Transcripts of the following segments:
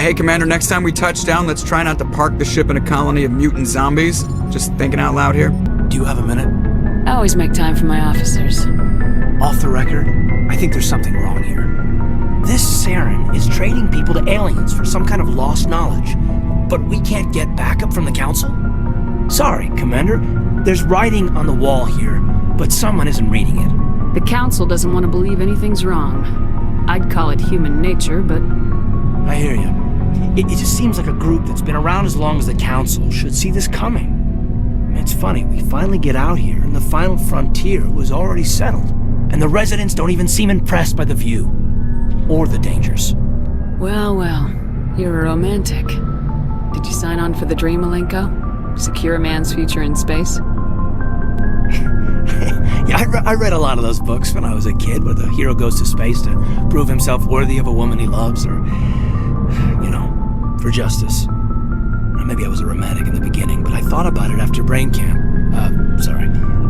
Hey, Commander, next time we touch down, let's try not to park the ship in a colony of mutant zombies. Just thinking out loud here. Do you have a minute? I always make time for my officers. Off the record, I think there's something wrong here. This Saren is trading people to aliens for some kind of lost knowledge, but we can't get backup from the Council? Sorry, Commander. There's writing on the wall here, but someone isn't reading it. The Council doesn't want to believe anything's wrong. I'd call it human nature, but... I hear you. It just seems like a group that's been around as long as the Council should see this coming. It's funny, we finally get out here, and the final frontier was already settled. And the residents don't even seem impressed by the view. Or the dangers. Well, you're a romantic. Did you sign on for the dream, Malenko? Secure a man's future in space? Yeah, I read a lot of those books when I was a kid, where the hero goes to space to prove himself worthy of a woman he loves, or, for justice. Or maybe I was a romantic in the beginning, but I thought about it after brain camp.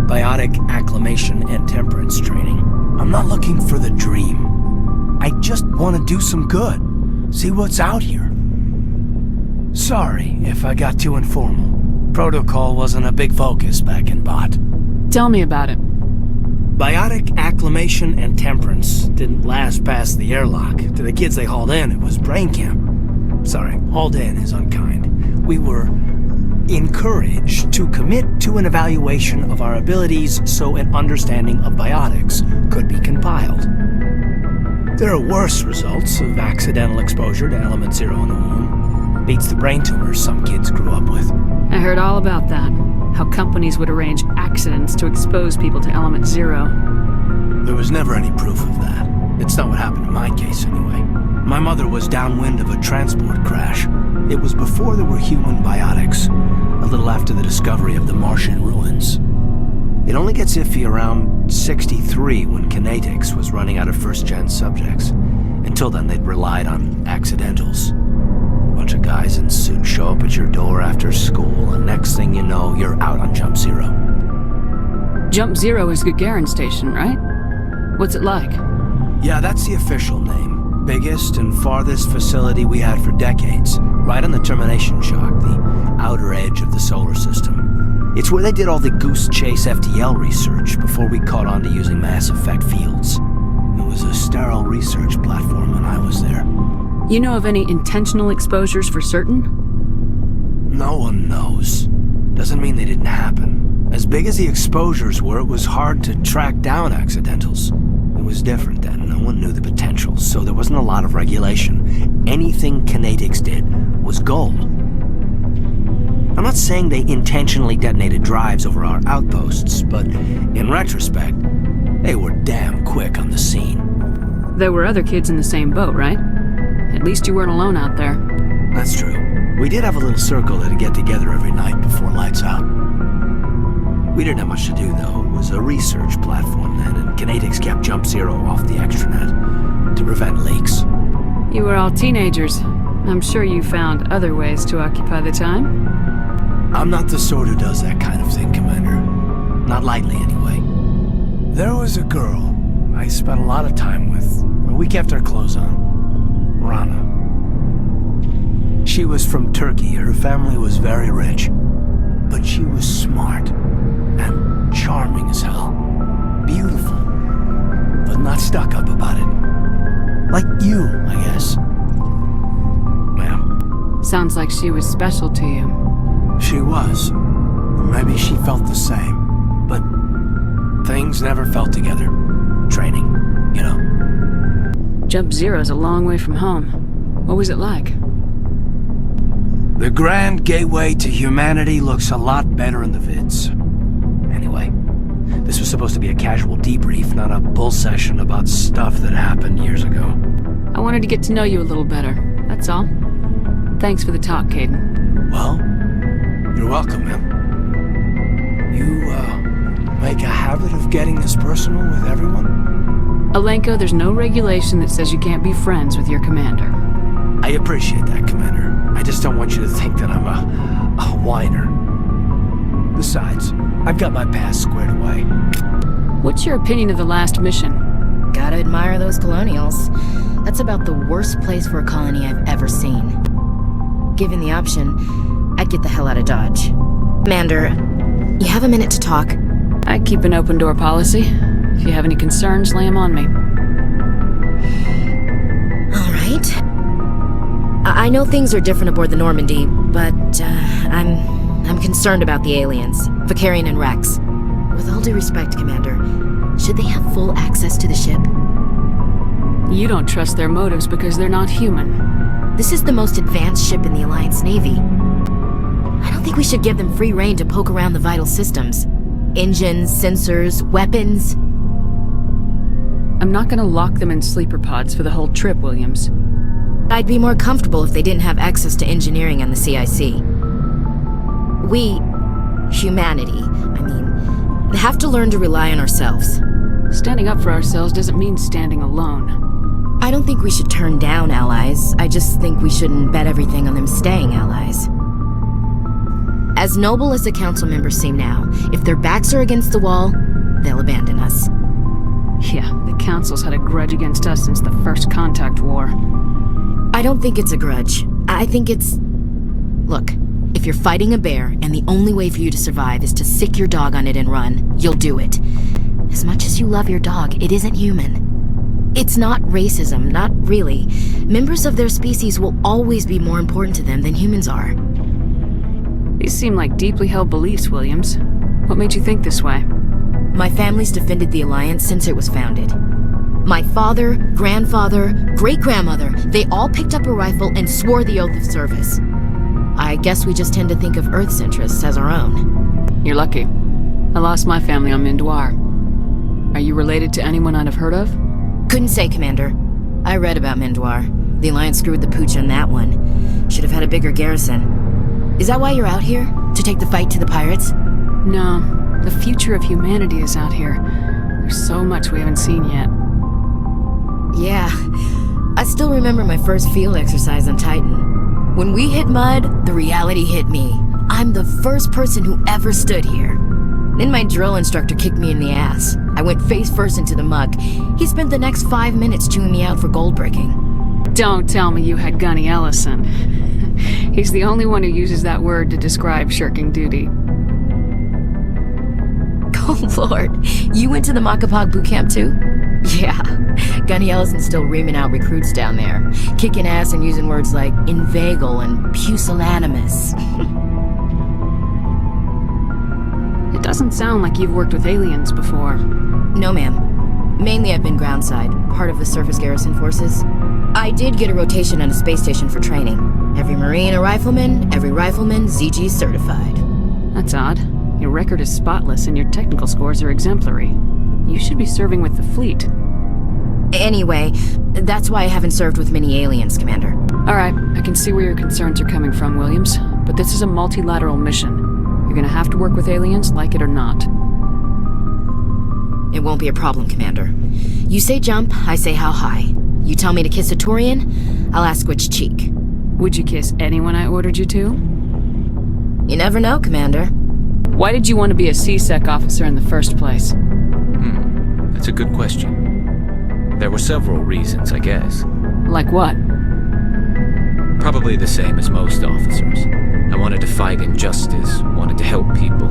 Biotic acclimation and temperance training. I'm not looking for the dream. I just want to do some good. See what's out here. Sorry if I got too informal. Protocol wasn't a big focus back in Bot. Tell me about it. Biotic acclimation and temperance didn't last past the airlock. To the kids they hauled in, it was brain camp. Sorry, hauled in is unkind. We were encouraged to commit to an evaluation of our abilities so an understanding of biotics could be compiled. There are worse results of accidental exposure to element 0 in the womb. Beats the brain tumors some kids grew up with. I heard all about that. How companies would arrange accidents to expose people to element 0. There was never any proof of that. It's not what happened in my case, anyway. My mother was downwind of a transport crash. It was before there were human biotics, a little after the discovery of the Martian ruins. It only gets iffy around 63 when Kinetics was running out of first-gen subjects. Until then, they'd relied on accidentals. A bunch of guys in suits show up at your door after school, and next thing you know, you're out on Jump Zero. Jump Zero is Gagarin Station, right? What's it like? Yeah, that's the official name. Biggest and farthest facility we had for decades. Right on the termination shock, the outer edge of the solar system. It's where they did all the Goose Chase FTL research before we caught on to using mass effect fields. It was a sterile research platform when I was there. You know of any intentional exposures for certain? No one knows. Doesn't mean they didn't happen. As big as the exposures were, it was hard to track down accidentals. It was different then. No one knew the potential, so there wasn't a lot of regulation. Anything Kinetics did was gold. I'm not saying they intentionally detonated drives over our outposts, but in retrospect, they were damn quick on the scene. There were other kids in the same boat, right? At least you weren't alone out there. That's true. We did have a little circle that'd get together every night before lights out. We didn't have much to do, though. It was a research platform then, and Kinetics kept Jump Zero off the extranet to prevent leaks. You were all teenagers. I'm sure you found other ways to occupy the time. I'm not the sort who does that kind of thing, Commander. Not lightly, anyway. There was a girl I spent a lot of time with, but we kept our clothes on. Rana. She was from Turkey. Her family was very rich. But she was smart and charming as hell. Beautiful, but not stuck up about it. Like you, I guess. Ma'am. Sounds like she was special to you. She was. Maybe she felt the same. But things never felt together. Training, you know. Jump Zero's a long way from home. What was it like? The grand gateway to humanity looks a lot better in the vids. Anyway, this was supposed to be a casual debrief, not a bull session about stuff that happened years ago. I wanted to get to know you a little better, that's all. Thanks for the talk, Caden. Well, you're welcome, man. You, make a habit of getting this personal with everyone? Alenko, there's no regulation that says you can't be friends with your commander. I appreciate that, Commander. I just don't want you to think that I'm a whiner. Besides, I've got my past squared away. What's your opinion of the last mission? Gotta admire those colonials. That's about the worst place for a colony I've ever seen. given the option, I'd get the hell out of Dodge. Commander, you have a minute to talk? I keep an open door policy. If you have any concerns, lay 'em on me. All right. I know things are different aboard the Normandy, but I'm concerned about the aliens, Vicarian and Rex. With all due respect, Commander, should they have full access to the ship? You don't trust their motives because they're not human. This is the most advanced ship in the Alliance Navy. I don't think we should give them free rein to poke around the vital systems. Engines, sensors, weapons. I'm not gonna lock them in sleeper pods for the whole trip, Williams. I'd be more comfortable if they didn't have access to engineering on the CIC. We, humanity, have to learn to rely on ourselves. Standing up for ourselves doesn't mean standing alone. I don't think we should turn down allies. I just think we shouldn't bet everything on them staying allies. As noble as the council members seem now, if their backs are against the wall, they'll abandon us. Yeah, the council's had a grudge against us since the first contact war. I don't think it's a grudge. I think it's... Look, if you're fighting a bear and the only way for you to survive is to sick your dog on it and run, you'll do it. As much as you love your dog, it isn't human. It's not racism, not really. Members of their species will always be more important to them than humans are. These seem like deeply held beliefs, Williams. What made you think this way? My family's defended the Alliance since it was founded. My father, grandfather, great-grandmother, they all picked up a rifle and swore the oath of service. I guess we just tend to think of Earth's interests as our own. You're lucky. I lost my family on Mindoir. Are you related to anyone I'd have heard of? Couldn't say, Commander. I read about Mindoir. The Alliance screwed the pooch on that one. Should have had a bigger garrison. Is that why you're out here? To take the fight to the pirates? No. The future of humanity is out here. There's so much we haven't seen yet. Yeah. I still remember my first field exercise on Titan. When we hit mud, the reality hit me. I'm the first person who ever stood here. Then my drill instructor kicked me in the ass. I went face first into the muck. He spent the next 5 minutes chewing me out for gold breaking. Don't tell me you had Gunny Ellison. He's the only one who uses that word to describe shirking duty. Oh Lord, you went to the Macapag boot camp too? Yeah, Gunny Ellison's still reaming out recruits down there, kicking ass and using words like inveigle and pusillanimous. It doesn't sound like you've worked with aliens before. No, ma'am. Mainly I've been groundside, part of the surface garrison forces. I did get a rotation on a space station for training. Every Marine a rifleman, every rifleman ZG certified. That's odd. Your record is spotless and your technical scores are exemplary. You should be serving with the fleet. Anyway, that's why I haven't served with many aliens, Commander. Alright, I can see where your concerns are coming from, Williams. But this is a multilateral mission. You're gonna have to work with aliens, like it or not. It won't be a problem, Commander. You say jump, I say how high. You tell me to kiss a Turian, I'll ask which cheek. Would you kiss anyone I ordered you to? You never know, Commander. Why did you want to be a CSEC officer in the first place? That's a good question. There were several reasons, I guess. Like what? Probably the same as most officers. I wanted to fight injustice, wanted to help people.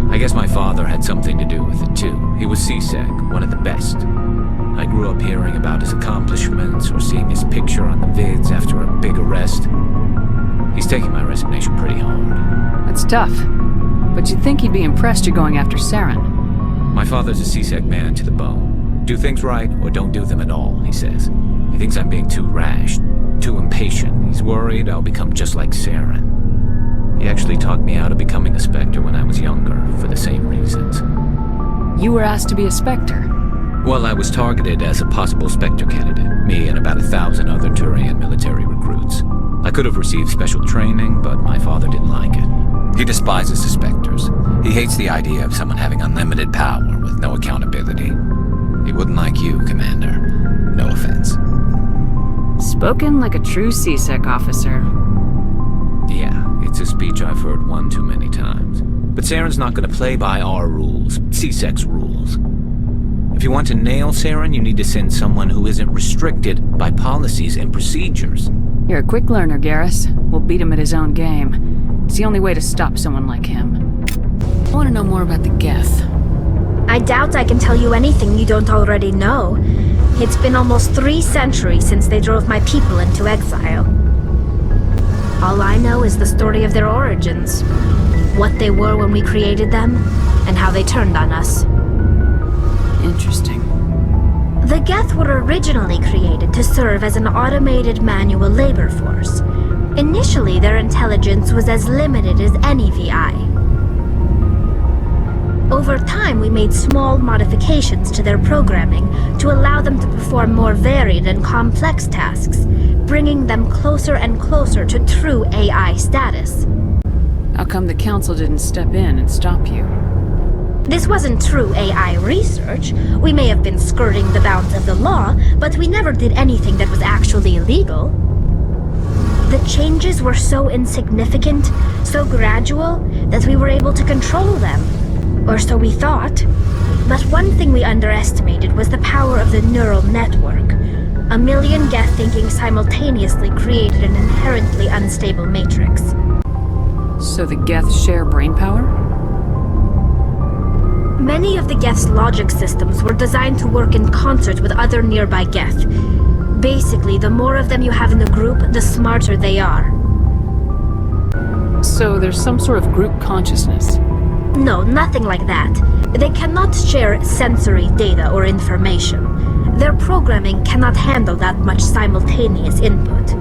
I guess my father had something to do with it too. He was CSEC, one of the best. I grew up hearing about his accomplishments or seeing his picture on the vids after a big arrest. He's taking my resignation pretty hard. That's tough. But you'd think he'd be impressed you're going after Saren. My father's a CSEC man to the bone. Do things right or don't do them at all, he says. He thinks I'm being too rash, too impatient. He's worried I'll become just like Saren. He actually talked me out of becoming a Spectre when I was younger, for the same reasons. You were asked to be a Spectre? Well, I was targeted as a possible Spectre candidate, me and about 1,000 other Turian military recruits. I could have received special training, but my father didn't like it. He despises the Spectres. He hates the idea of someone having unlimited power with no accountability. He wouldn't like you, Commander. No offense. Spoken like a true CSEC officer. Yeah, it's a speech I've heard one too many times. But Saren's not going to play by our rules, CSEC's rules. If you want to nail Saren, you need to send someone who isn't restricted by policies and procedures. You're a quick learner, Garrus. We'll beat him at his own game. It's the only way to stop someone like him. I want to know more about the Geth. I doubt I can tell you anything you don't already know. It's been almost 3 centuries since they drove my people into exile. All I know is the story of their origins. What they were when we created them, and how they turned on us. Interesting. The Geth were originally created to serve as an automated manual labor force. Initially, their intelligence was as limited as any VI. Over time, we made small modifications to their programming to allow them to perform more varied and complex tasks, bringing them closer and closer to true AI status. How come the Council didn't step in and stop you? This wasn't true AI research. We may have been skirting the bounds of the law, but we never did anything that was actually illegal. The changes were so insignificant, so gradual, that we were able to control them. Or so we thought. But one thing we underestimated was the power of the neural network. A million Geth thinking simultaneously created an inherently unstable matrix. So the Geth share brain power? Many of the Geth's logic systems were designed to work in concert with other nearby Geth. Basically, the more of them you have in the group, the smarter they are. So there's some sort of group consciousness? No, nothing like that. They cannot share sensory data or information. Their programming cannot handle that much simultaneous input.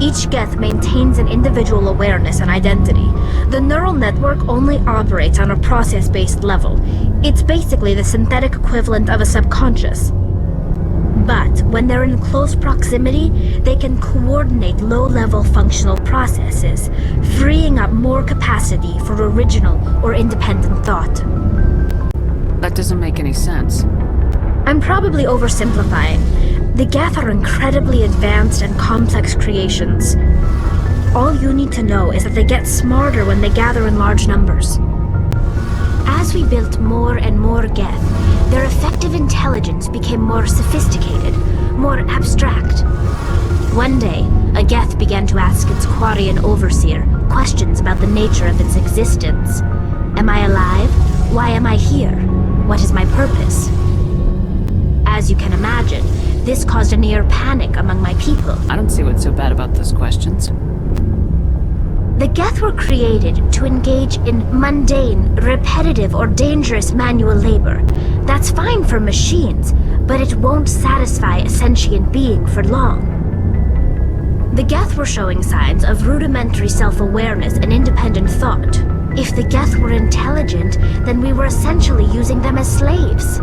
Each Geth maintains an individual awareness and identity. The neural network only operates on a process-based level. It's basically the synthetic equivalent of a subconscious. But when they're in close proximity, they can coordinate low-level functional processes, freeing up more capacity for original or independent thought. That doesn't make any sense. I'm probably oversimplifying. The Geth are incredibly advanced and complex creations. All you need to know is that they get smarter when they gather in large numbers. As we built more and more Geth, their effective intelligence became more sophisticated, more abstract. One day, a Geth began to ask its Quarian overseer questions about the nature of its existence. Am I alive? Why am I here? What is my purpose? As you can imagine, this caused a near panic among my people. I don't see what's so bad about those questions. The Geth were created to engage in mundane, repetitive, or dangerous manual labor. That's fine for machines, but it won't satisfy a sentient being for long. The Geth were showing signs of rudimentary self-awareness and independent thought. If the Geth were intelligent, then we were essentially using them as slaves.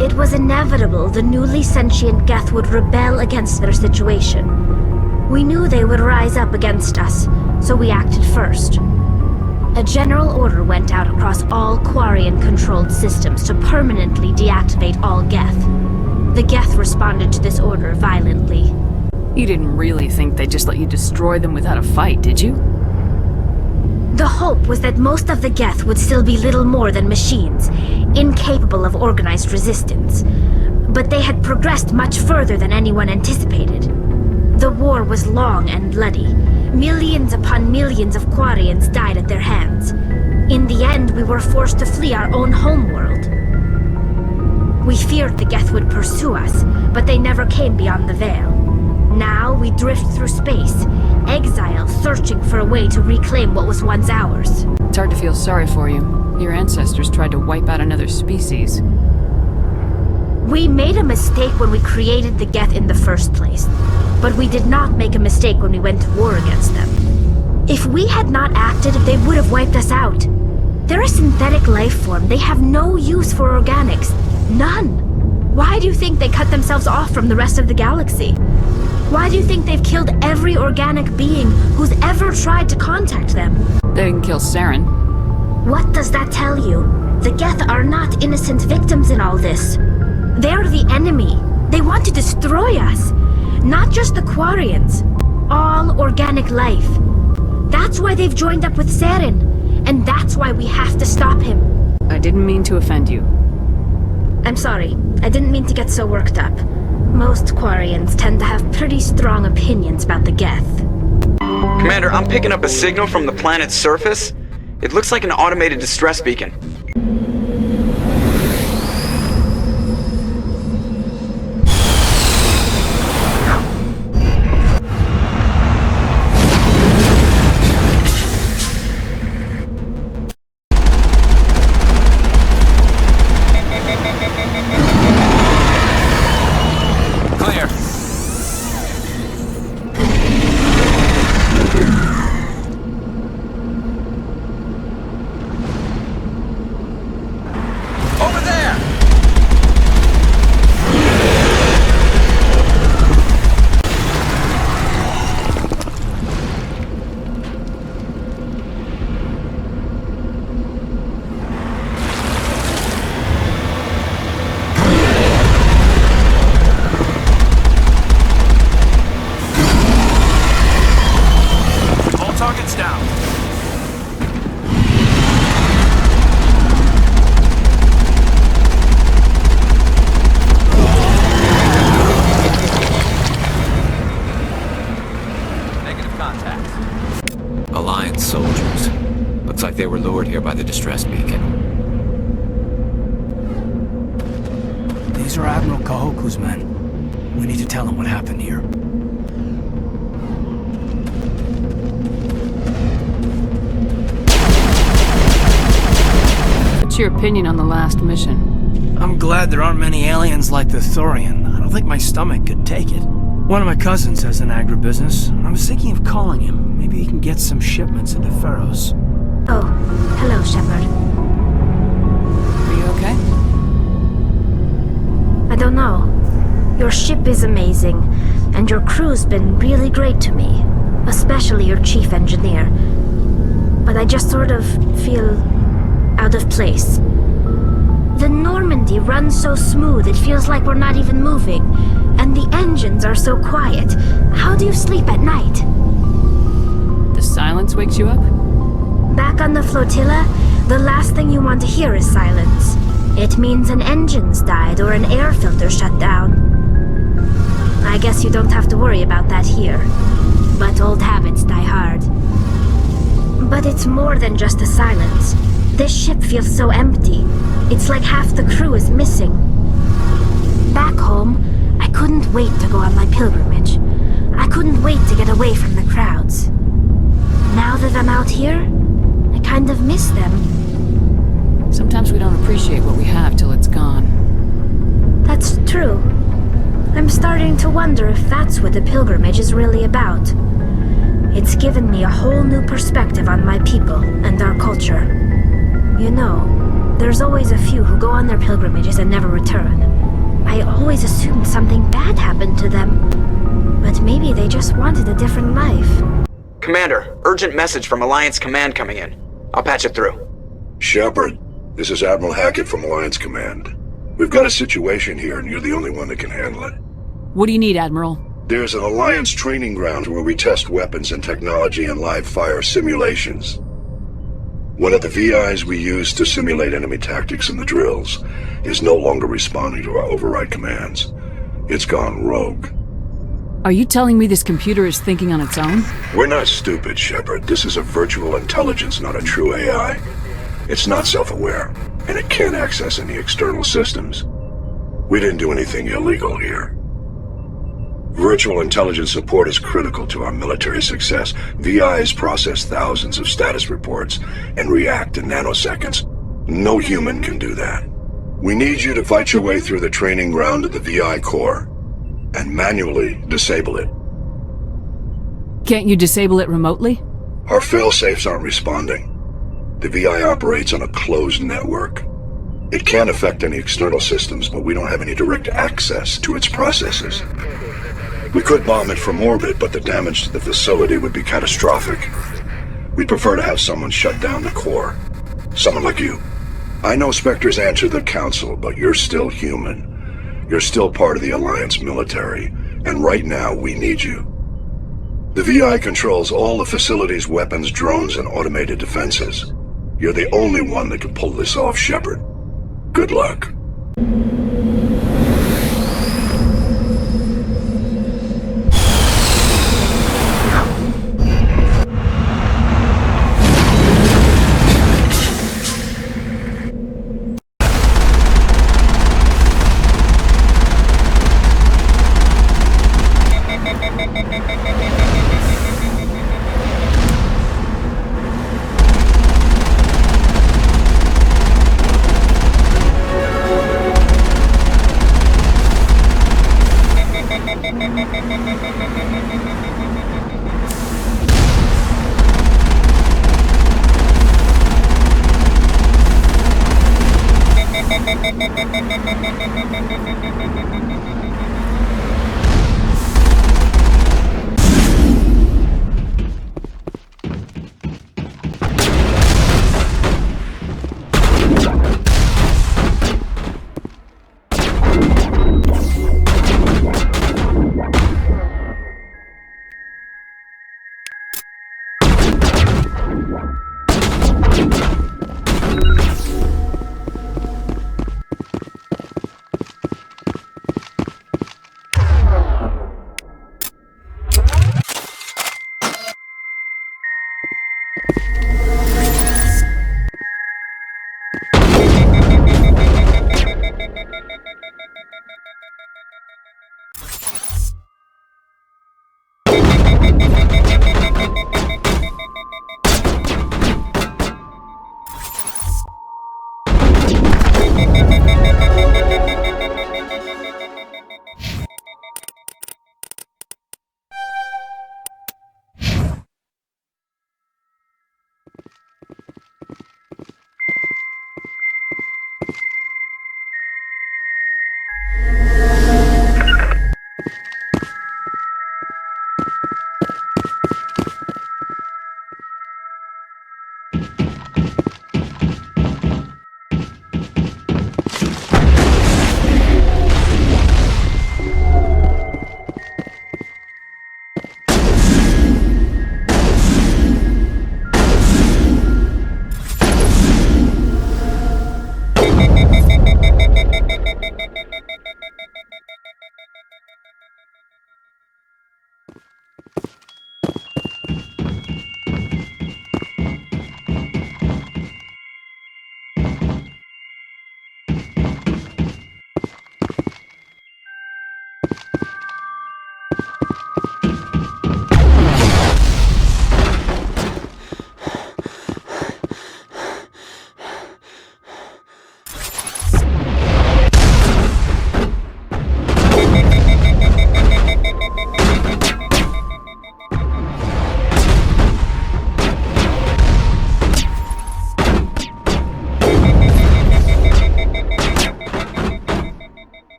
It was inevitable the newly sentient Geth would rebel against their situation. We knew they would rise up against us, so we acted first. A general order went out across all Quarian-controlled systems to permanently deactivate all Geth. The Geth responded to this order violently. You didn't really think they'd just let you destroy them without a fight, did you? The hope was that most of the Geth would still be little more than machines, incapable of organized resistance. But they had progressed much further than anyone anticipated. The war was long and bloody. Millions upon millions of Quarians died at their hands. In the end, we were forced to flee our own homeworld. We feared the Geth would pursue us, but they never came beyond the Veil. Now we drift through space, exile, searching for a way to reclaim what was once ours. It's hard to feel sorry for you. Your ancestors tried to wipe out another species. We made a mistake when we created the Geth in the first place, but we did not make a mistake when we went to war against them. If we had not acted, they would have wiped us out. They're a synthetic life form. They have no use for organics. None. Why do you think they cut themselves off from the rest of the galaxy? Why do you think they've killed every organic being who's ever tried to contact them? They didn't kill Saren. What does that tell you? The Geth are not innocent victims in all this. They're the enemy. They want to destroy us. Not just the Quarians. All organic life. That's why they've joined up with Saren. And that's why we have to stop him. I didn't mean to offend you. I'm sorry. I didn't mean to get so worked up. Most Quarians tend to have pretty strong opinions about the Geth. Commander, I'm picking up a signal from the planet's surface. It looks like an automated distress beacon. Clear. Over there! All targets down. Negative contact. Alliance soldiers. Looks like they were lured here by the distress beacon. These are Admiral Kahoku's men. We need to tell him what happened here. What's your opinion on the last mission? I'm glad there aren't many aliens like the Thorian. I don't think my stomach could take it. One of my cousins has an agribusiness. I was thinking of calling him. Maybe he can get some shipments into Pharos. Oh, hello, Shepard. Are you okay? I don't know. Your ship is amazing, and your crew's been really great to me. Especially your chief engineer. But I just sort of feel out of place. The Normandy runs so smooth it feels like we're not even moving. And the engines are so quiet. How do you sleep at night? The silence wakes you up? Back on the flotilla, the last thing you want to hear is silence. It means an engine's died or an air filter shut down. I guess you don't have to worry about that here. But old habits die hard. But it's more than just the silence. This ship feels so empty. It's like half the crew is missing. Back home, I couldn't wait to go on my pilgrimage. I couldn't wait to get away from the crowds. Now that I'm out here, I kind of miss them. Sometimes we don't appreciate what we have till it's gone. That's true. I'm starting to wonder if that's what the pilgrimage is really about. It's given me a whole new perspective on my people and our culture. You know, there's always a few who go on their pilgrimages and never return. I always assumed something bad happened to them. But maybe they just wanted a different life. Commander, urgent message from Alliance Command coming in. I'll patch it through. Shepard, this is Admiral Hackett from Alliance Command. We've got a situation here and you're the only one that can handle it. What do you need, Admiral? There's an Alliance training ground where we test weapons and technology in live fire simulations. One of the VIs we use to simulate enemy tactics in the drills is no longer responding to our override commands. It's gone rogue. Are you telling me this computer is thinking on its own? We're not stupid, Shepard. This is a virtual intelligence, not a true AI. It's not self-aware, and it can't access any external systems. We didn't do anything illegal here. Virtual intelligence support is critical to our military success. VIs process thousands of status reports and react in nanoseconds. No human can do that. We need you to fight your way through the training ground to the VI core and manually disable it. Can't you disable it remotely? Our fail-safes aren't responding. The VI operates on a closed network. It can't affect any external systems, but we don't have any direct access to its processes. We could bomb it from orbit, but the damage to the facility would be catastrophic. We'd prefer to have someone shut down the core. Someone like you. I know Spectres answer the Council, but you're still human. You're still part of the Alliance military, and right now we need you. The VI controls all the facility's weapons, drones, and automated defenses. You're the only one that can pull this off, Shepard. Good luck.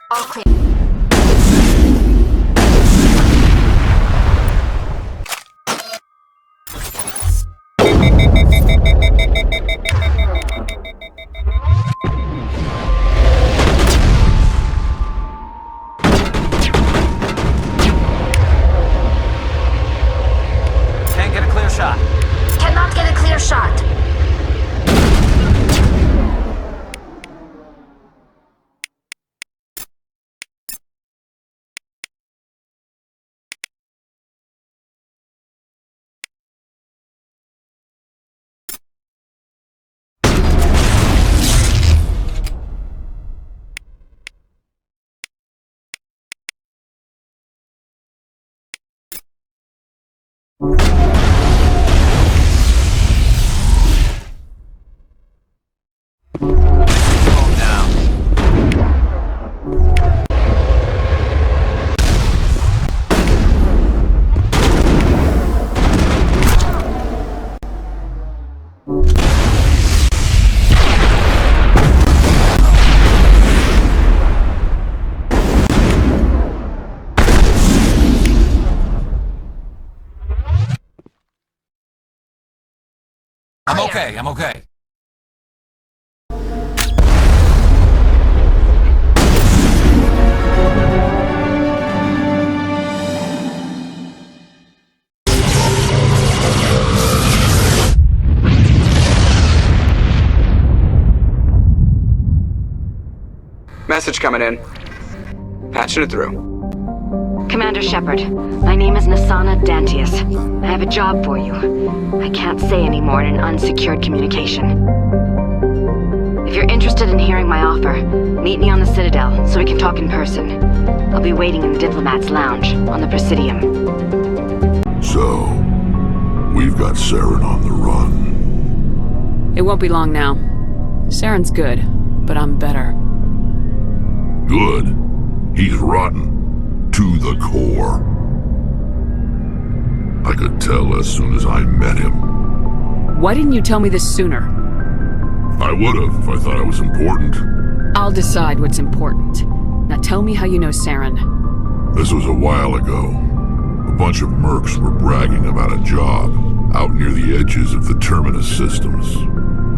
All clear. Can't get a clear shot. Cannot get a clear shot. I'm okay. Message coming in. Patching it through. Commander Shepard, my name is Nasana Dantius. I have a job for you. I can't say any more in an unsecured communication. If you're interested in hearing my offer, meet me on the Citadel so we can talk in person. I'll be waiting in the Diplomat's Lounge on the Presidium. So, we've got Saren on the run. It won't be long now. Saren's good, but I'm better. Good. He's rotten. To the core. I could tell as soon as I met him. Why didn't you tell me this sooner? I would've if I thought it was important. I'll decide what's important. Now tell me how you know Saren. This was a while ago. A bunch of mercs were bragging about a job out near the edges of the Terminus systems.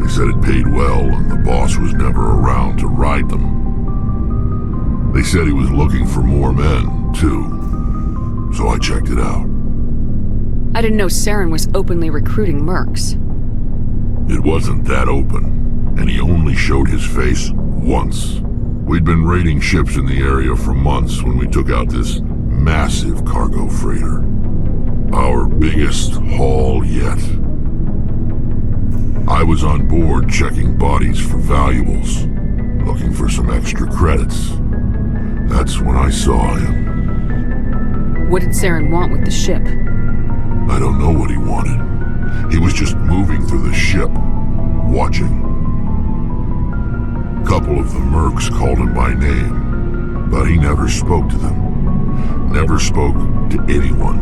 They said it paid well and the boss was never around to ride them. They said he was looking for more men, too. So I checked it out. I didn't know Saren was openly recruiting mercs. It wasn't that open, and he only showed his face once. We'd been raiding ships in the area for months when we took out this massive cargo freighter. Our biggest haul yet. I was on board checking bodies for valuables, looking for some extra credits. That's when I saw him. What did Saren want with the ship? I don't know what he wanted. He was just moving through the ship, watching. A couple of the mercs called him by name, but he never spoke to them. Never spoke to anyone.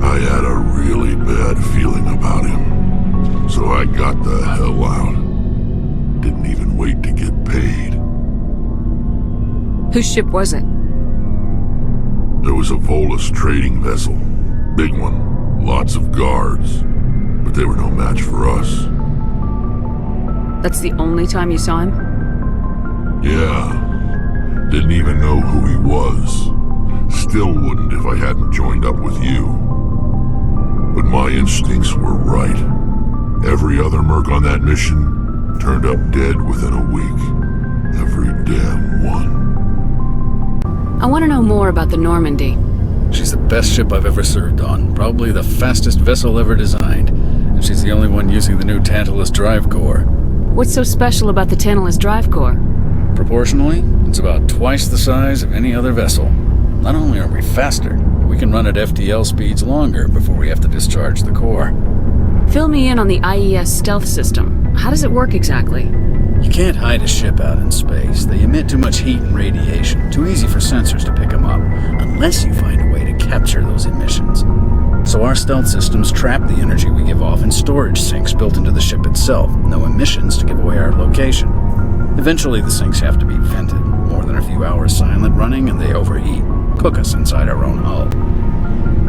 I had a really bad feeling about him. So I got the hell out. Didn't even wait to get paid. Whose ship was it? There was a Volus trading vessel. Big one. Lots of guards. But they were no match for us. That's the only time you saw him? Yeah. Didn't even know who he was. Still wouldn't if I hadn't joined up with you. But my instincts were right. Every other merc on that mission turned up dead within a week. Every damn one. I want to know more about the Normandy. She's the best ship I've ever served on. Probably the fastest vessel ever designed. And she's the only one using the new Tantalus drive core. What's so special about the Tantalus drive core? Proportionally, it's about twice the size of any other vessel. Not only are we faster, but we can run at FTL speeds longer before we have to discharge the core. Fill me in on the IES stealth system. How does it work exactly? You can't hide a ship out in space. They emit too much heat and radiation. Too easy for sensors to pick them up, unless you find a way to capture those emissions. So our stealth systems trap the energy we give off in storage sinks built into the ship itself. No emissions to give away our location. Eventually the sinks have to be vented, more than a few few hours silent running and they overheat. Cook us inside our own hull.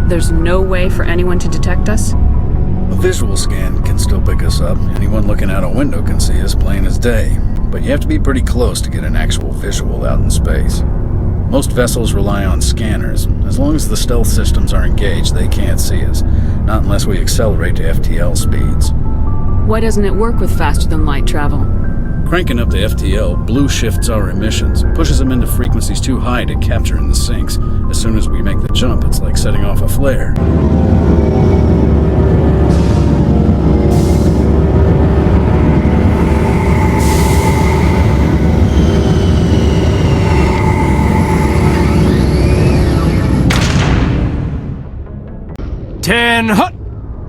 There's no way for anyone to detect us? A visual scan can still pick us up. Anyone looking out a window can see us plain as day. But you have to be pretty close to get an actual visual out in space. Most vessels rely on scanners. As long as the stealth systems are engaged, they can't see us. Not unless we accelerate to FTL speeds. Why doesn't it work with faster-than-light travel? Cranking up the FTL blue shifts our emissions, pushes them into frequencies too high to capture in the sinks. As soon as we make the jump, it's like setting off a flare.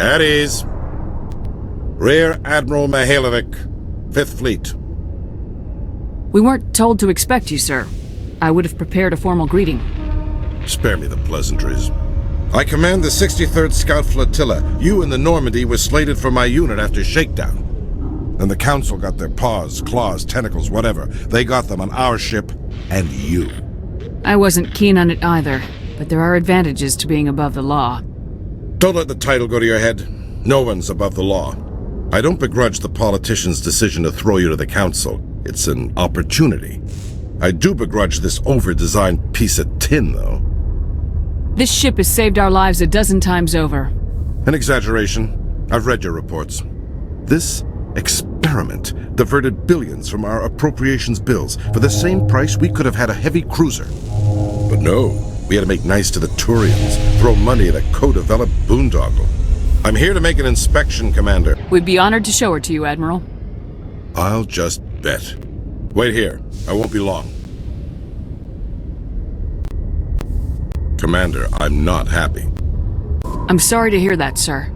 At ease. Rear Admiral Mihailovic, 5th Fleet. We weren't told to expect you, sir. I would have prepared a formal greeting. Spare me the pleasantries. I command the 63rd Scout Flotilla. You and the Normandy were slated for my unit after shakedown. And the Council got their paws, claws, tentacles, whatever. They got them on our ship, and you. I wasn't keen on it either, but there are advantages to being above the law. Don't let the title go to your head. No one's above the law. I don't begrudge the politician's decision to throw you to the Council. It's an opportunity. I do begrudge this over-designed piece of tin, though. This ship has saved our lives a dozen times over. An exaggeration. I've read your reports. This experiment diverted billions from our appropriations bills. For the same price, we could have had a heavy cruiser. But no. We had to make nice to the Turians, throw money at a co-developed boondoggle. I'm here to make an inspection, Commander. We'd be honored to show her to you, Admiral. I'll just bet. Wait here. I won't be long. Commander, I'm not happy. I'm sorry to hear that, sir.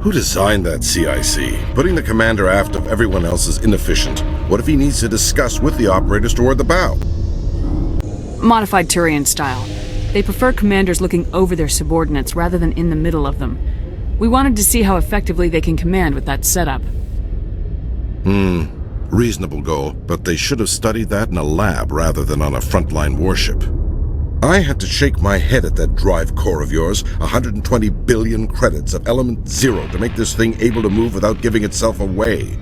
Who designed that CIC? Putting the commander aft of everyone else is inefficient. What if he needs to discuss with the operators toward the bow? Modified Turian style. They prefer commanders looking over their subordinates rather than in the middle of them. We wanted to see how effectively they can command with that setup. Reasonable goal, but they should have studied that in a lab rather than on a frontline warship. I had to shake my head at that drive core of yours, 120 billion credits of element 0 to make this thing able to move without giving itself away.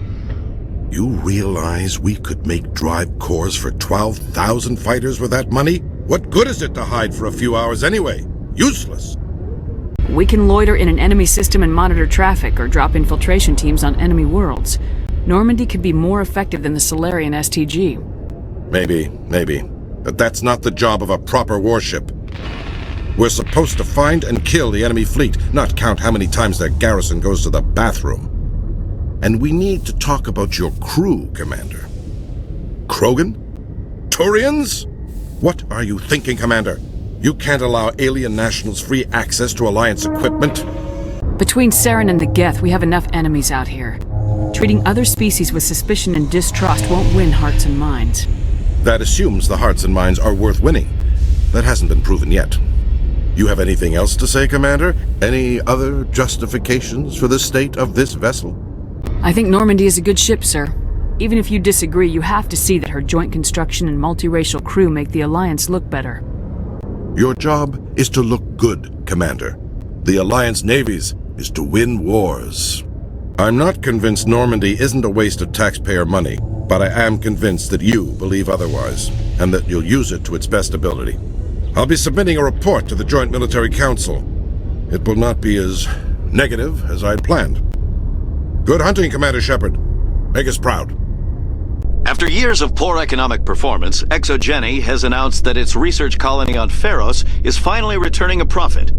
You realize we could make drive cores for 12,000 fighters with that money? What good is it to hide for a few hours anyway? Useless. We can loiter in an enemy system and monitor traffic or drop infiltration teams on enemy worlds. Normandy could be more effective than the Solarian STG. Maybe. But that's not the job of a proper warship. We're supposed to find and kill the enemy fleet, not count how many times their garrison goes to the bathroom. And we need to talk about your crew, Commander. Krogan? Turians? What are you thinking, Commander? You can't allow alien nationals free access to Alliance equipment? Between Saren and the Geth, we have enough enemies out here. Treating other species with suspicion and distrust won't win hearts and minds. That assumes the hearts and minds are worth winning. That hasn't been proven yet. You have anything else to say, Commander? Any other justifications for the state of this vessel? I think Normandy is a good ship, sir. Even if you disagree, you have to see that her joint construction and multiracial crew make the Alliance look better. Your job is to look good, Commander. The Alliance navies is to win wars. I'm not convinced Normandy isn't a waste of taxpayer money, but I am convinced that you believe otherwise, and that you'll use it to its best ability. I'll be submitting a report to the Joint Military Council. It will not be as negative as I'd planned. Good hunting, Commander Shepard. Make us proud. After years of poor economic performance, ExoGeni has announced that its research colony on Pharos is finally returning a profit.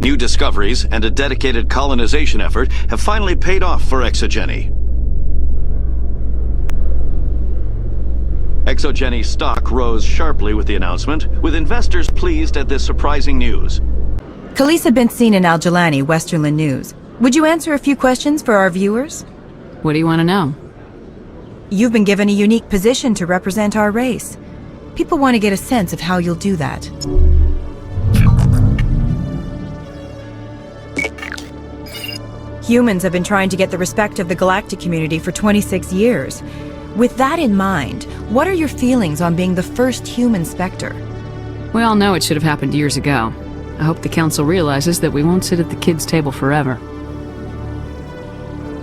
New discoveries and a dedicated colonization effort have finally paid off for ExoGeni. ExoGeni's stock rose sharply with the announcement, with investors pleased at this surprising news. Khaleesa been seen in Al-Jalani, Westerland News. Would you answer a few questions for our viewers? What do you want to know? You've been given a unique position to represent our race. People want to get a sense of how you'll do that. Humans have been trying to get the respect of the galactic community for 26 years. With that in mind, what are your feelings on being the first human Spectre? We all know it should have happened years ago. I hope the Council realizes that we won't sit at the kids' table forever.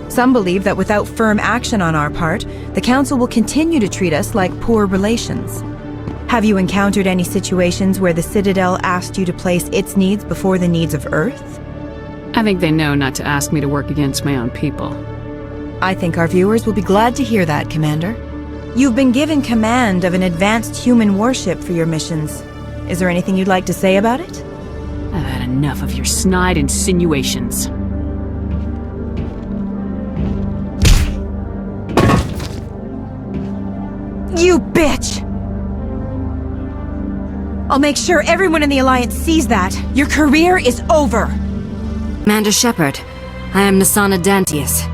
Some believe that without firm action on our part, the Council will continue to treat us like poor relations. Have you encountered any situations where the Citadel asked you to place its needs before the needs of Earth? I think they know not to ask me to work against my own people. I think our viewers will be glad to hear that, Commander. You've been given command of an advanced human warship for your missions. Is there anything you'd like to say about it? I've had enough of your snide insinuations. You bitch! I'll make sure everyone in the Alliance sees that. Your career is over! Commander Shepard, I am Nasana Dantius.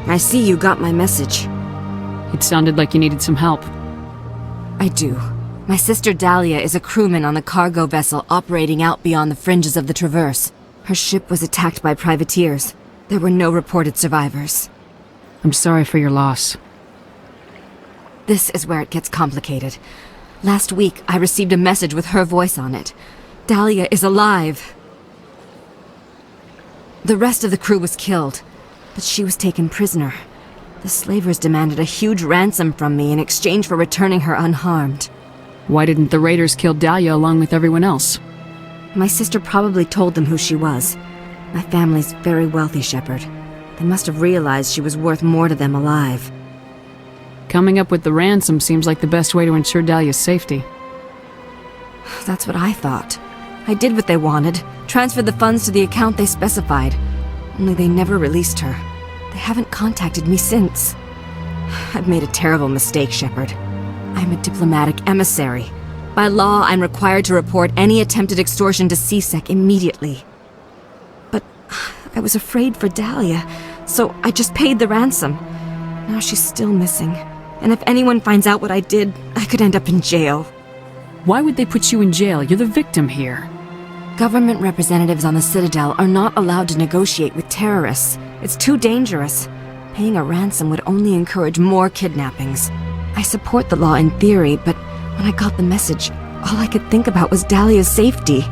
I see you got my message. It sounded like you needed some help. I do. My sister Dahlia is a crewman on the cargo vessel operating out beyond the fringes of the Traverse. Her ship was attacked by privateers. There were no reported survivors. I'm sorry for your loss. This is where it gets complicated. Last week, I received a message with her voice on it. Dahlia is alive. The rest of the crew was killed, but she was taken prisoner. The slavers demanded a huge ransom from me in exchange for returning her unharmed. Why didn't the raiders kill Dahlia along with everyone else? My sister probably told them who she was. My family's very wealthy, Shepard. They must have realized she was worth more to them alive. Coming up with the ransom seems like the best way to ensure Dahlia's safety. That's what I thought. I did what they wanted, transferred the funds to the account they specified. Only they never released her. They haven't contacted me since. I've made a terrible mistake, Shepard. I'm a diplomatic emissary. By law, I'm required to report any attempted extortion to CSEC immediately. But I was afraid for Dahlia, so I just paid the ransom. Now she's still missing. And if anyone finds out what I did, I could end up in jail. Why would they put you in jail? You're the victim here. Government representatives on the Citadel are not allowed to negotiate with terrorists. It's too dangerous. Paying a ransom would only encourage more kidnappings. I support the law in theory, but when I got the message, all I could think about was Dahlia's safety.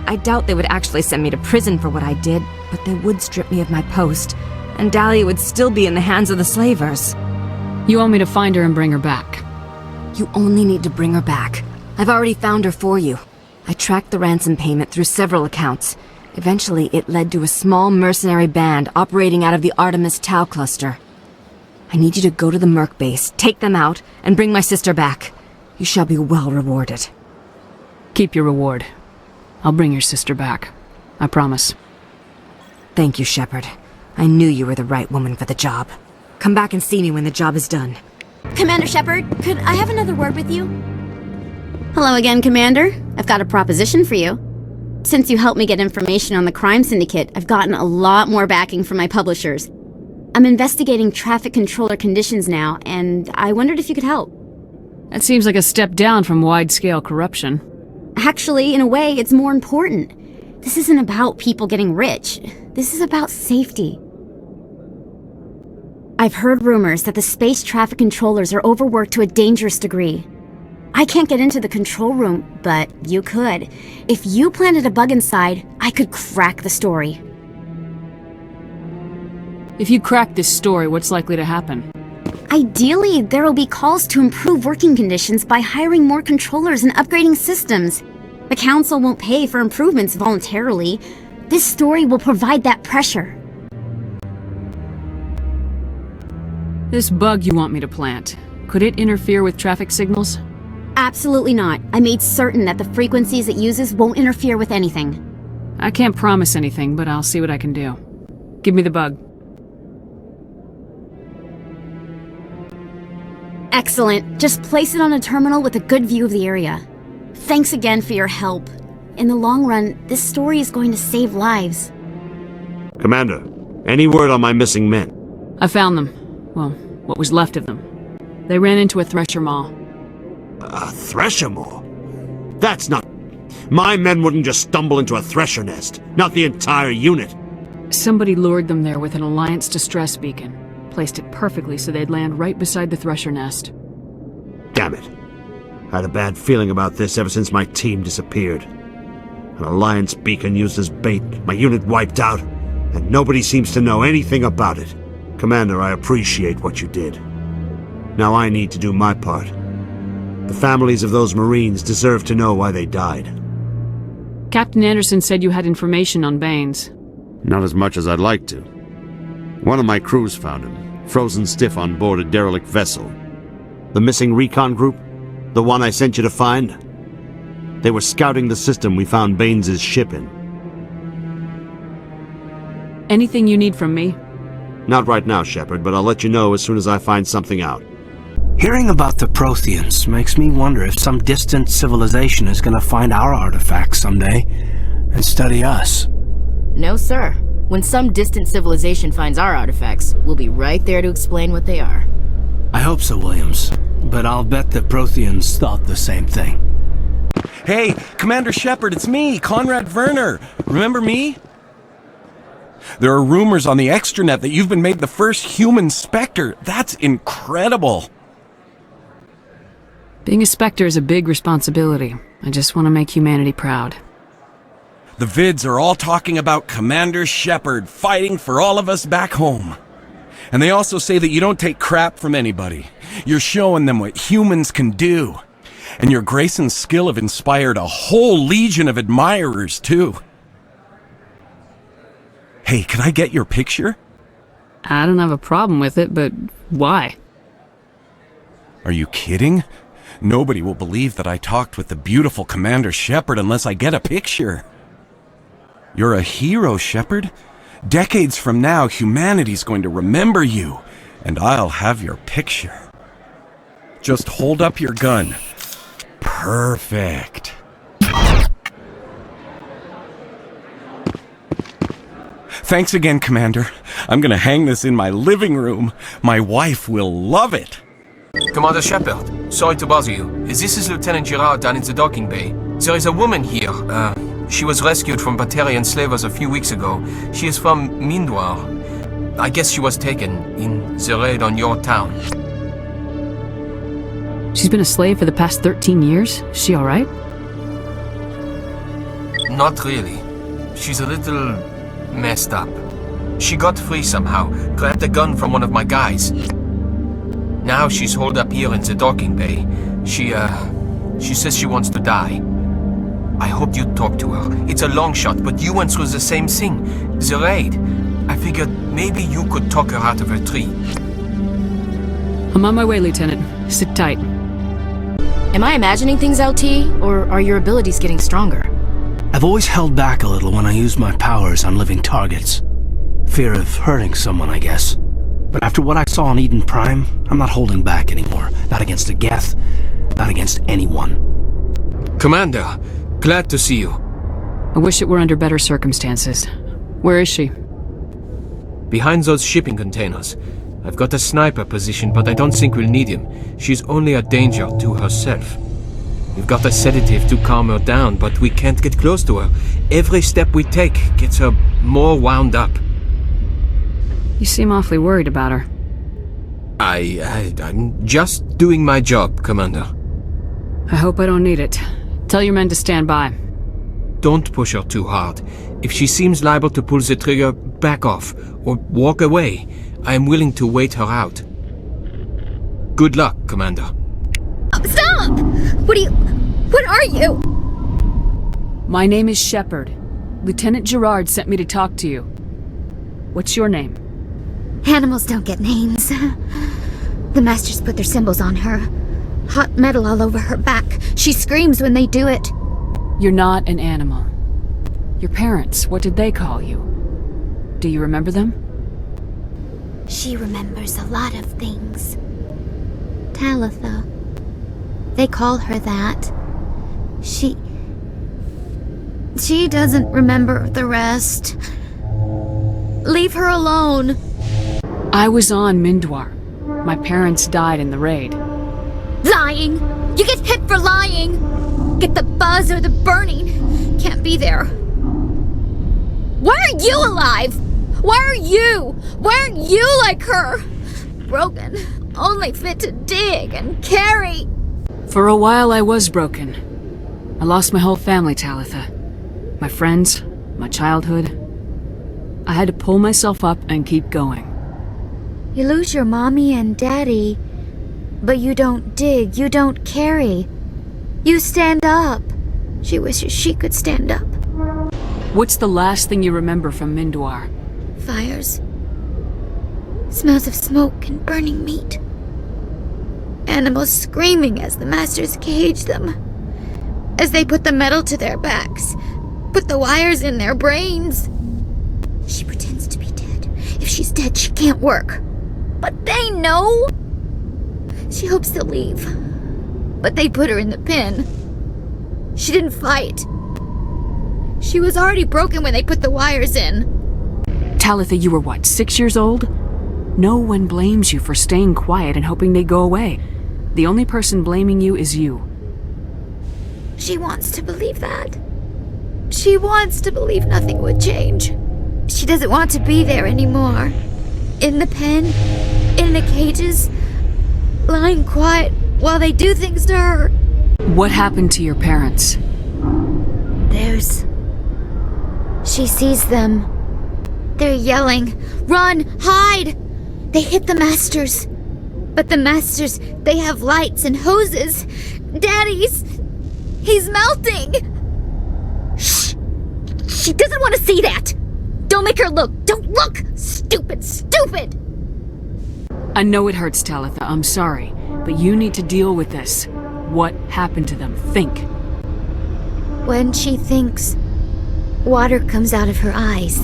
I doubt they would actually send me to prison for what I did, but they would strip me of my post, and Dahlia would still be in the hands of the slavers. You want me to find her and bring her back? You only need to bring her back. I've already found her for you. I tracked the ransom payment through several accounts. Eventually, it led to a small mercenary band operating out of the Artemis Tau cluster. I need you to go to the Merc base, take them out, and bring my sister back. You shall be well rewarded. Keep your reward. I'll bring your sister back. I promise. Thank you, Shepard. I knew you were the right woman for the job. Come back and see me when the job is done. Commander Shepard, could I have another word with you? Hello again, Commander. I've got a proposition for you. Since you helped me get information on the crime syndicate, I've gotten a lot more backing from my publishers. I'm investigating traffic controller conditions now, and I wondered if you could help. That seems like a step down from wide-scale corruption. Actually, in a way, it's more important. This isn't about people getting rich. This is about safety. I've heard rumors that the space traffic controllers are overworked to a dangerous degree. I can't get into the control room, but you could. If you planted a bug inside, I could crack the story. If you crack this story, what's likely to happen? Ideally, there will be calls to improve working conditions by hiring more controllers and upgrading systems. The Council won't pay for improvements voluntarily. This story will provide that pressure. This bug you want me to plant, could it interfere with traffic signals? Absolutely not. I made certain that the frequencies it uses won't interfere with anything. I can't promise anything, but I'll see what I can do. Give me the bug. Excellent. Just place it on a terminal with a good view of the area. Thanks again for your help. In the long run, this story is going to save lives. Commander, any word on my missing men? I found them. Well, what was left of them. They ran into a thresher maw. A thresher maw? That's not... My men wouldn't just stumble into a thresher nest. Not the entire unit. Somebody lured them there with an Alliance distress beacon. placed it perfectly so they'd land right beside the thresher nest. Damn it. I had a bad feeling about this ever since my team disappeared. An Alliance beacon used as bait, my unit wiped out, and nobody seems to know anything about it. Commander, I appreciate what you did. Now I need to do my part. The families of those Marines deserve to know why they died. Captain Anderson said you had information on Baines. Not as much as I'd like to. One of my crews found him, frozen stiff on board a derelict vessel. The missing recon group? The one I sent you to find? They were scouting the system we found Baines' ship in. Anything you need from me? Not right now, Shepard, but I'll let you know as soon as I find something out. Hearing about the Protheans makes me wonder if some distant civilization is going to find our artifacts someday and study us. No, sir. When some distant civilization finds our artifacts, we'll be right there to explain what they are. I hope so, Williams. But I'll bet the Protheans thought the same thing. Hey, Commander Shepard, it's me, Conrad Werner. Remember me? There are rumors on the extranet that you've been made the first human Spectre. That's incredible. Being a Spectre is a big responsibility. I just want to make humanity proud. The vids are all talking about Commander Shepard fighting for all of us back home. And they also say that you don't take crap from anybody. You're showing them what humans can do. And your grace and skill have inspired a whole legion of admirers, too. Hey, can I get your picture? I don't have a problem with it, but why? Are you kidding? Nobody will believe that I talked with the beautiful Commander Shepard unless I get a picture. You're a hero, Shepard. Decades from now, humanity's going to remember you, and I'll have your picture. Just hold up your gun. Perfect. Thanks again, Commander. I'm gonna hang this in my living room. My wife will love it. Commander Shepard, sorry to bother you. This is Lieutenant Girard down in the docking bay. There is a woman here. She was rescued from Batarian slavers a few weeks ago. She is from Mindoir. I guess she was taken in the raid on your town. She's been a slave for the past 13 years? Is she alright? Not really. She's a little messed up. She got free somehow, grabbed a gun from one of my guys. Now she's holed up here in the docking bay. She says she wants to die. I hoped you'd talk to her. It's a long shot, but you went through the same thing. The raid. I figured maybe you could talk her out of her tree. I'm on my way, Lieutenant. Sit tight. Am I imagining things, LT, or are your abilities getting stronger? I've always held back a little when I use my powers on living targets. Fear of hurting someone, I guess. But after what I saw on Eden Prime, I'm not holding back anymore. Not against a Geth, not against anyone. Commander, glad to see you. I wish it were under better circumstances. Where is she? Behind those shipping containers. I've got a sniper position, but I don't think we'll need him. She's only a danger to herself. We've got a sedative to calm her down, but we can't get close to her. Every step we take gets her more wound up. You seem awfully worried about her. I'm just doing my job, Commander. I hope I don't need it. Tell your men to stand by. Don't push her too hard. If she seems liable to pull the trigger, back off, or walk away. I am willing to wait her out. Good luck, Commander. Stop! What are you? My name is Shepard. Lieutenant Girard sent me to talk to you. What's your name? Animals don't get names. The Masters put their symbols on her. Hot metal all over her back. She screams when they do it. You're not an animal. Your parents, what did they call you? Do you remember them? She remembers a lot of things. Talitha. They call her that. She doesn't remember the rest. Leave her alone. I was on Mindoir. My parents died in the raid. Lying! You get hit for lying! Get the buzz or the burning. Can't be there. Why are you alive? Why are you? Why aren't you like her? broken, only fit to dig and carry. For a while I was broken. I lost my whole family, Talitha. My friends, my childhood. I had to pull myself up and keep going. You lose your mommy and daddy, but you don't dig, you don't carry. You stand up. She wishes she could stand up. What's the last thing you remember from Mindwar? Fires. Smells of smoke and burning meat. Animals screaming as the masters cage them. As they put the metal to their backs. Put the wires in their brains. She pretends to be dead. If she's dead, she can't work. But they know! She hopes they'll leave. But they put her in the pen. She didn't fight. She was already broken when they put the wires in. Talitha, you were what, 6 years old? No one blames you for staying quiet and hoping they go away. The only person blaming you is you. She wants to believe that. She wants to believe nothing would change. She doesn't want to be there anymore. In the pen, in the cages, lying quiet while they do things to her. What happened to your parents? She sees them. They're yelling, "Run! Hide!" They hit the masters. But the masters, they have lights and hoses. Daddy's... he's melting! Shh! She doesn't want to see that! Don't make her look! Don't look! Stupid, stupid! I know it hurts, Talitha. I'm sorry. But you need to deal with this. What happened to them? Think. When she thinks, water comes out of her eyes.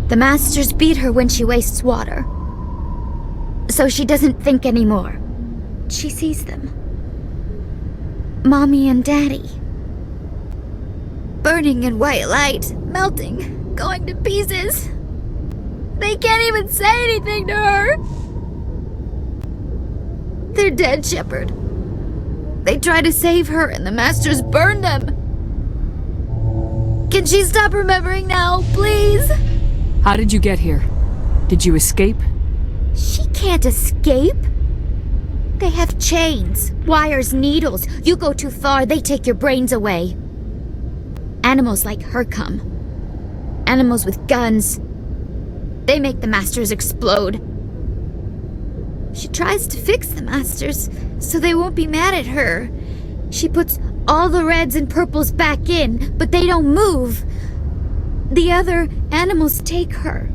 The masters beat her when she wastes water. So she doesn't think anymore. She sees them. Mommy and Daddy. Burning in white light, melting, going to pieces. They can't even say anything to her. They're dead, Shepard. They try to save her and the masters burn them. Can she stop remembering now, please? How did you get here? Did you escape? She can't escape. They have chains, wires, needles. You go too far, they take your brains away. Animals like her come. Animals with guns. They make the masters explode. She tries to fix the masters so they won't be mad at her. She puts all the reds and purples back in, but they don't move. The other animals take her.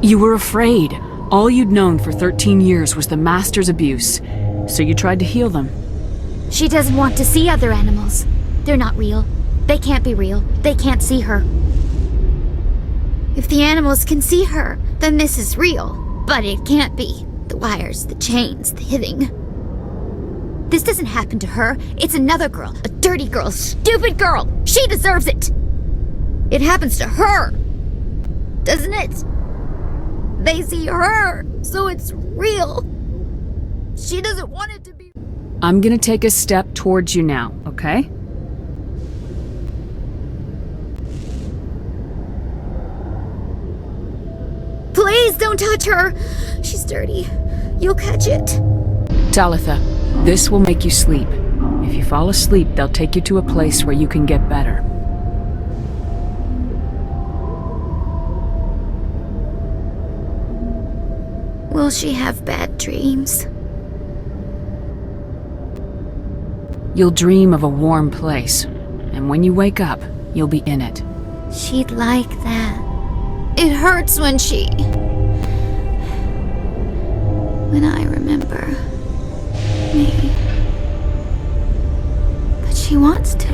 You were afraid. All you'd known for 13 years was the master's abuse, so you tried to heal them. She doesn't want to see other animals. They're not real. They can't be real. They can't see her. If the animals can see her, then this is real. But it can't be. The wires, the chains, the hitting. This doesn't happen to her. It's another girl. A dirty girl. A stupid girl. She deserves it. It happens to her. Doesn't it? They see her, so it's real. She doesn't want it to be. I'm gonna take a step towards you now, okay? Please don't touch her. She's dirty. You'll catch it. Talitha, this will make you sleep. If you fall asleep, they'll take you to a place where you can get better. Will she have bad dreams? You'll dream of a warm place, and when you wake up, you'll be in it. She'd like that. It hurts when I remember me. But she wants to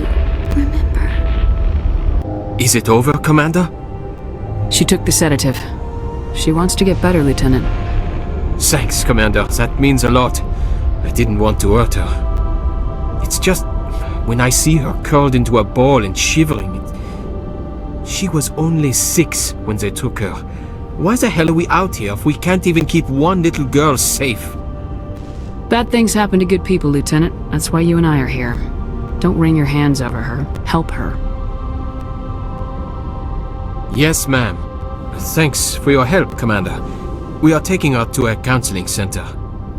remember. Is it over, Commander? She took the sedative. She wants to get better, Lieutenant. Thanks, Commander. That means a lot. I didn't want to hurt her. It's just when I see her curled into a ball and shivering. She was only 6 when they took her. Why the hell are we out here if we can't even keep one little girl safe? Bad things happen to good people, Lieutenant. That's why you and I are here. Don't wring your hands over her. Help her. Yes, ma'am. Thanks for your help, Commander. We are taking her to a counseling center.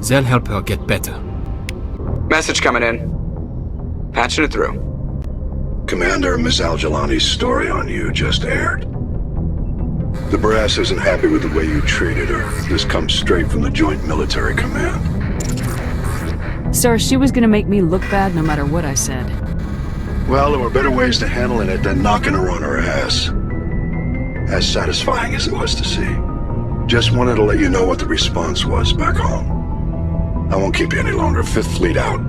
They'll help her get better. Message coming in. Patching it through. Commander, Ms. Al-Jalani's story on you just aired. The brass isn't happy with the way you treated her. This comes straight from the Joint Military Command. Sir, she was gonna make me look bad no matter what I said. Well, there were better ways to handling it than knocking her on her ass. As satisfying as it was to see. Just wanted to let you know what the response was back home. I won't keep you any longer. Fifth Fleet out.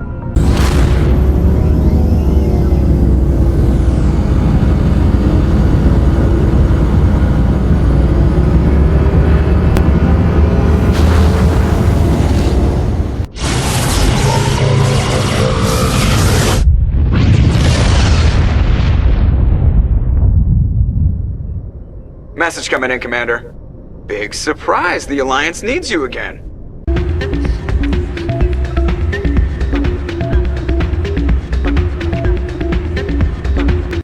Message coming in, Commander. Big surprise, the Alliance needs you again.